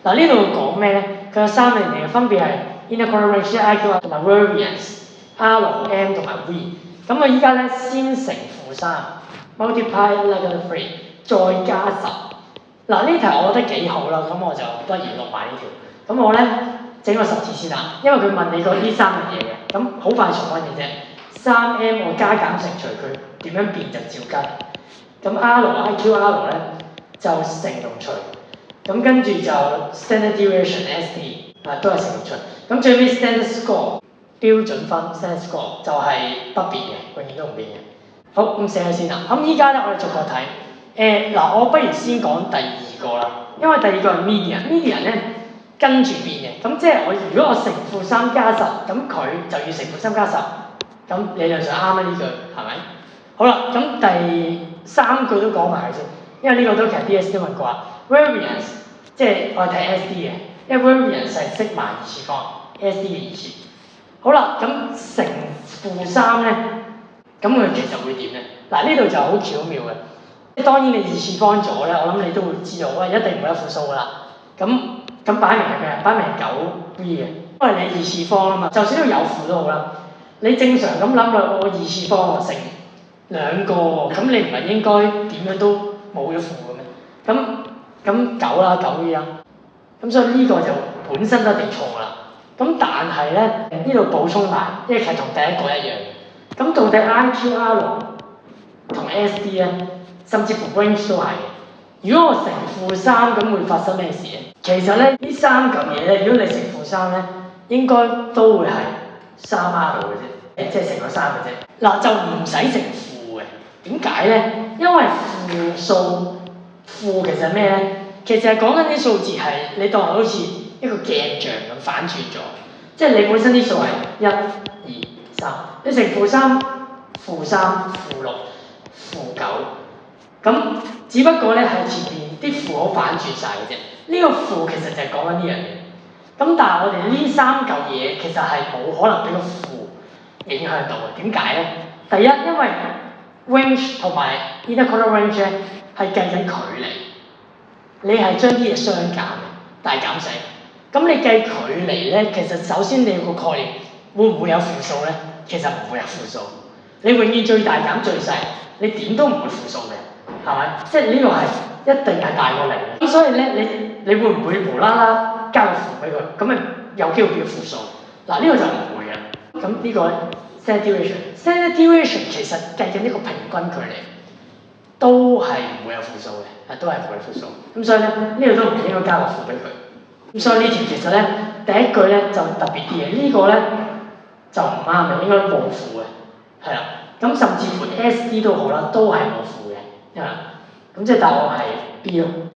嗱呢度講咩咧？佢有3樣嘢，分別係 inner quarter range IQ 同埋 variance、R、M 同埋 V。咁我依家咧先乘負3 multiply negative 3，再加10。嗱呢題我覺得幾好啦，咁我就不如錄埋呢條。咁我咧整個10次先啦，因為佢問你個呢3樣嘢嘅，咁好快重溫嘅啫。3M 我加減乘除佢點樣變就照跟。咁 R、IQ、R 咧就乘同除。咁跟住就 standard deviation SD 都係乘同除。咁最尾 standard score 標準分 standard score 就係不變嘅，永遠都唔變嘅。好，咁寫咗先啦。咁依家咧我哋逐個睇。我不如先講第2個啦，因為第2個係 median 咧跟住變嘅。咁即係如果我乘負3加10，咁佢就要乘負3加10。咁理論上啱啦呢句，係咪？好啦，咁第3句都講埋佢先，因為呢個都其實 DSE 都問過啊。variance 即係我係睇 SD 嘅，因為 variance 係識埋二次方 SD 嘅二次。好啦，咁乘負3咧，咁佢其實會點咧？嗱呢度就好巧妙嘅。當然你二次方咗咧，我諗你都會知道，一定唔會有負數噶啦。咁擺明係咩？擺明係9V 嘅，因為你二次方啊嘛，就算都有負都好啦。你正常咁諗落，我二次方乘2個喎，咁你唔係應該點樣都冇咗負嘅咩？咁9啦，9V 啦。咁所以呢個就本身都一定錯啦。咁但係咧呢度補充埋，因為其實同第一個一樣嘅。咁到底 IQR 同 SD 咧，甚至乎 range 都係。如果我乘負3，咁會發生咩事咧？其實咧呢3嚿嘢咧，如果你乘負3咧，應該都會係3R 嘅啫，即係乘咗3嘅啫。嗱就唔使乘負嘅，點解咧？因為負其實係咩咧？其實係講緊啲數字係你當係好似一個鏡像咁反轉咗，即係你本身啲數係1、2、3，你乘負3、負3、負6、負9，咁只不過咧喺前面啲負好反轉晒嘅啫。呢個負其實就係講緊呢樣嘢。咁但係我哋呢3嚿嘢其實係冇可能俾個負影響到嘅。點解咧？第一，因為 range 同埋 inner quarter range 咧係計緊距離，你係將啲嘢相減嘅，大減細。咁你計距離咧，其實首先你要個概念，會唔會有負數咧？其實唔會有負數。你永遠最大減最細，你點都唔會負數嘅，係咪？即係呢個係一定係大過0嘅。咁所以咧，你會唔會無啦啦加個負俾佢？咁咪有機會變負數。嗱呢個就唔會嘅。咁呢個 standard deviation 其實計緊一個平均距離，都係唔會有負數嘅，都係唔會有負數。咁所以咧，呢度都唔應該加個負俾佢。咁所以呢條其實咧，第一句咧就特別啲嘅，呢個咧就唔啱嘅，應該冇負嘅，係啦。咁甚至乎 SD 都好啦，都係冇負嘅，係啦。咁即係答案係 B 咯。